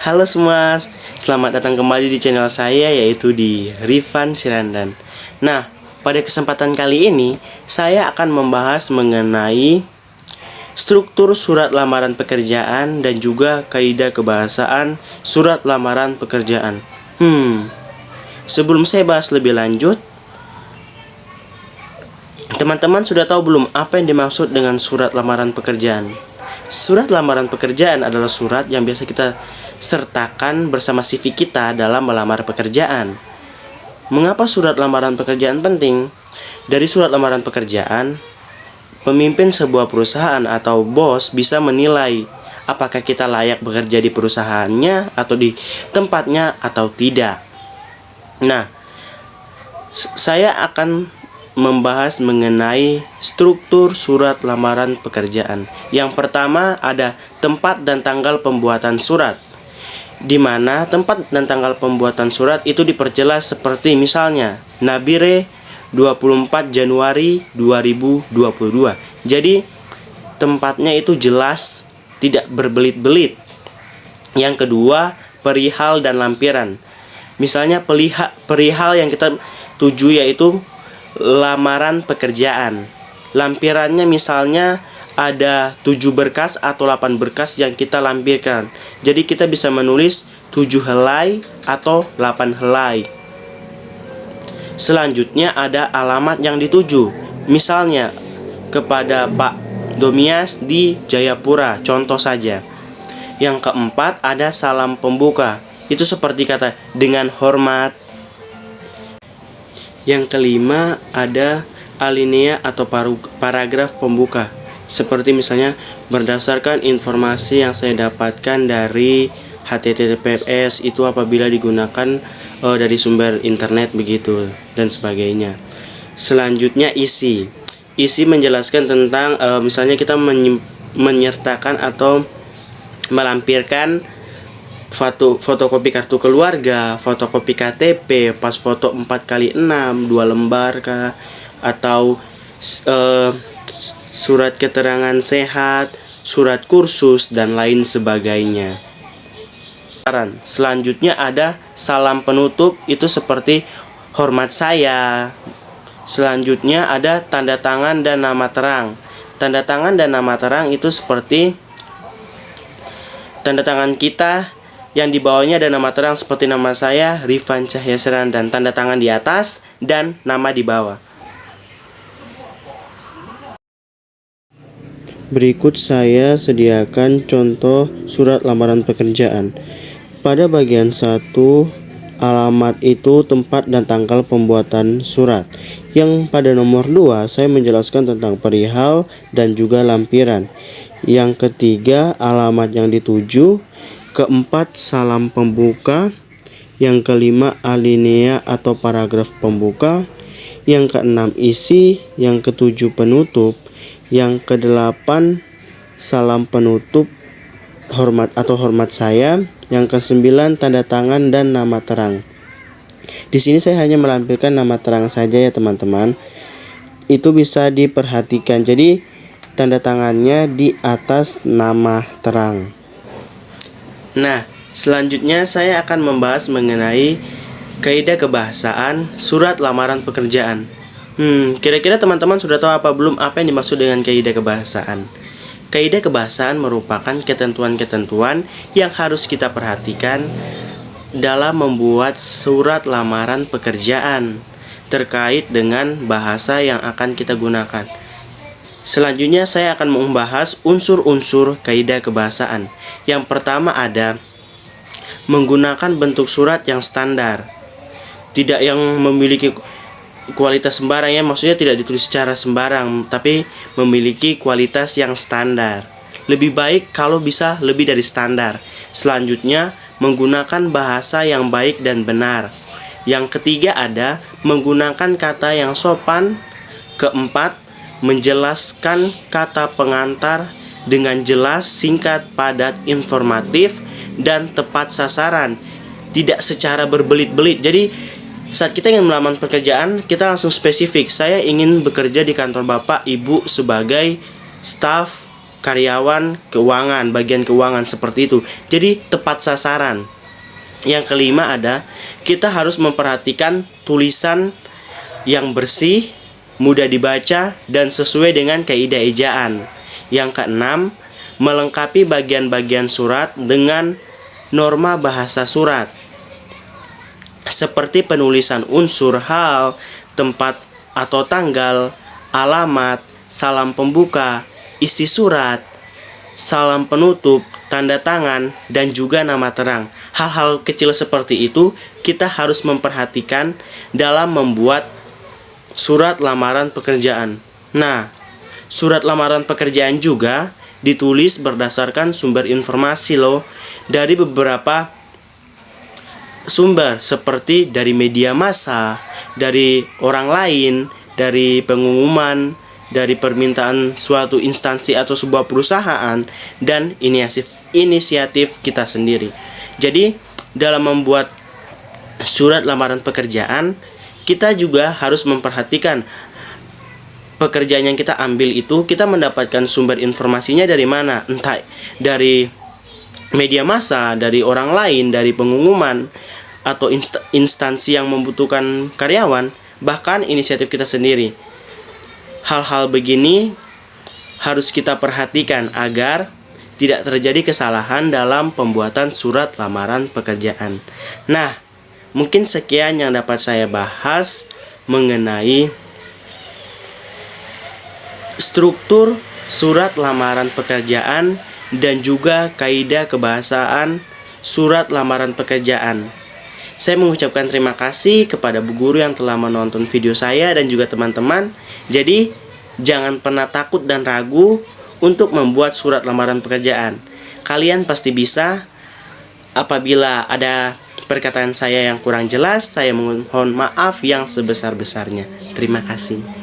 Halo semua, selamat datang kembali di channel saya yaitu di Rifan Sirandan. Nah, pada kesempatan kali ini saya akan membahas mengenai struktur surat lamaran pekerjaan dan juga kaidah kebahasaan surat lamaran pekerjaan. Sebelum saya bahas lebih lanjut, teman-teman sudah tahu belum apa yang dimaksud dengan surat lamaran pekerjaan? Surat lamaran pekerjaan adalah surat yang biasa kita sertakan bersama CV kita dalam melamar pekerjaan. Mengapa surat lamaran pekerjaan penting? Dari surat lamaran pekerjaan, pemimpin sebuah perusahaan atau bos bisa menilai apakah kita layak bekerja di perusahaannya atau di tempatnya atau tidak. Nah, saya akan membahas mengenai struktur surat lamaran pekerjaan. Yang pertama ada tempat dan tanggal pembuatan surat, di mana tempat dan tanggal pembuatan surat itu diperjelas seperti misalnya Nabire 24 Januari 2022. Jadi tempatnya itu jelas, tidak berbelit-belit. Yang kedua, perihal dan lampiran. Misalnya perihal yang kita tuju yaitu lamaran pekerjaan. Lampirannya misalnya ada 7 berkas atau 8 berkas yang kita lampirkan. Jadi kita bisa menulis 7 helai atau 8 helai. Selanjutnya ada alamat yang dituju. Misalnya kepada Pak Domias di Jayapura, contoh saja. Yang keempat ada salam pembuka. Itu seperti kata dengan hormat. Yang kelima ada alinea atau paragraf pembuka. Seperti misalnya berdasarkan informasi yang saya dapatkan dari HTTPS itu apabila digunakan dari sumber internet begitu dan sebagainya. Selanjutnya isi. Isi menjelaskan tentang misalnya kita menyertakan atau melampirkan fotokopi kartu keluarga, fotokopi KTP, pas foto 4x6, 2 lembar kah, atau surat keterangan sehat, surat kursus, dan lain sebagainya. Selanjutnya ada salam penutup, itu seperti hormat saya. Selanjutnya ada tanda tangan dan nama terang. Tanda tangan dan nama terang itu seperti tanda tangan kita yang di bawahnya ada nama terang seperti nama saya Rifan Cahya Seran dan tanda tangan di atas dan nama di bawah. Berikut saya sediakan contoh surat lamaran pekerjaan. Pada bagian 1, alamat itu tempat dan tanggal pembuatan surat. Yang pada nomor 2 saya menjelaskan tentang perihal dan juga lampiran. Yang ketiga alamat yang dituju. Keempat salam pembuka. Yang kelima alinea atau paragraf pembuka. Yang keenam isi. Yang ketujuh penutup. Yang kedelapan salam penutup hormat atau hormat saya. Yang kesembilan tanda tangan dan nama terang. Di sini saya hanya melampirkan nama terang saja ya teman-teman. Itu bisa diperhatikan. Jadi tanda tangannya di atas nama terang. Nah, selanjutnya saya akan membahas mengenai kaidah kebahasaan surat lamaran pekerjaan. Kira-kira teman-teman sudah tahu apa belum apa yang dimaksud dengan kaidah kebahasaan? Kaidah kebahasaan merupakan ketentuan-ketentuan yang harus kita perhatikan dalam membuat surat lamaran pekerjaan terkait dengan bahasa yang akan kita gunakan. Selanjutnya saya akan membahas unsur-unsur kaidah kebahasaan. Yang pertama ada menggunakan bentuk surat yang standar. Tidak yang memiliki kualitas sembarang ya, maksudnya tidak ditulis secara sembarang, tapi memiliki kualitas yang standar. Lebih baik kalau bisa lebih dari standar. Selanjutnya menggunakan bahasa yang baik dan benar. Yang ketiga ada menggunakan kata yang sopan. Keempat, menjelaskan kata pengantar dengan jelas, singkat, padat, informatif, dan tepat sasaran. Tidak secara berbelit-belit. Jadi saat kita ingin melamar pekerjaan, kita langsung spesifik. Saya ingin bekerja di kantor Bapak Ibu sebagai staf karyawan keuangan, bagian keuangan seperti itu. Jadi tepat sasaran. Yang kelima ada, kita harus memperhatikan tulisan yang bersih, mudah dibaca, dan sesuai dengan kaidah ejaan. Yang keenam, melengkapi bagian-bagian surat dengan norma bahasa surat, seperti penulisan unsur, hal, tempat atau tanggal, alamat, salam pembuka, isi surat, salam penutup, tanda tangan, dan juga nama terang. Hal-hal kecil seperti itu kita harus memperhatikan dalam membuat surat lamaran pekerjaan. Nah, surat lamaran pekerjaan juga ditulis berdasarkan sumber informasi loh, dari beberapa sumber seperti dari media massa, dari orang lain, dari pengumuman, dari permintaan suatu instansi atau sebuah perusahaan, dan inisiatif kita sendiri. Jadi dalam membuat surat lamaran pekerjaan, kita juga harus memperhatikan pekerjaan yang kita ambil itu kita mendapatkan sumber informasinya dari mana, entah dari media massa, dari orang lain, dari pengumuman, atau instansi yang membutuhkan karyawan, bahkan inisiatif kita sendiri. Hal-hal begini harus kita perhatikan agar tidak terjadi kesalahan dalam pembuatan surat lamaran pekerjaan. Nah, mungkin sekian yang dapat saya bahas mengenai struktur surat lamaran pekerjaan dan juga kaidah kebahasaan surat lamaran pekerjaan. Saya mengucapkan terima kasih kepada Bu Guru yang telah menonton video saya dan juga teman-teman. Jadi, jangan pernah takut dan ragu untuk membuat surat lamaran pekerjaan. Kalian pasti bisa. Apabila ada perkataan saya yang kurang jelas, saya mohon maaf yang sebesar-besarnya. Terima kasih.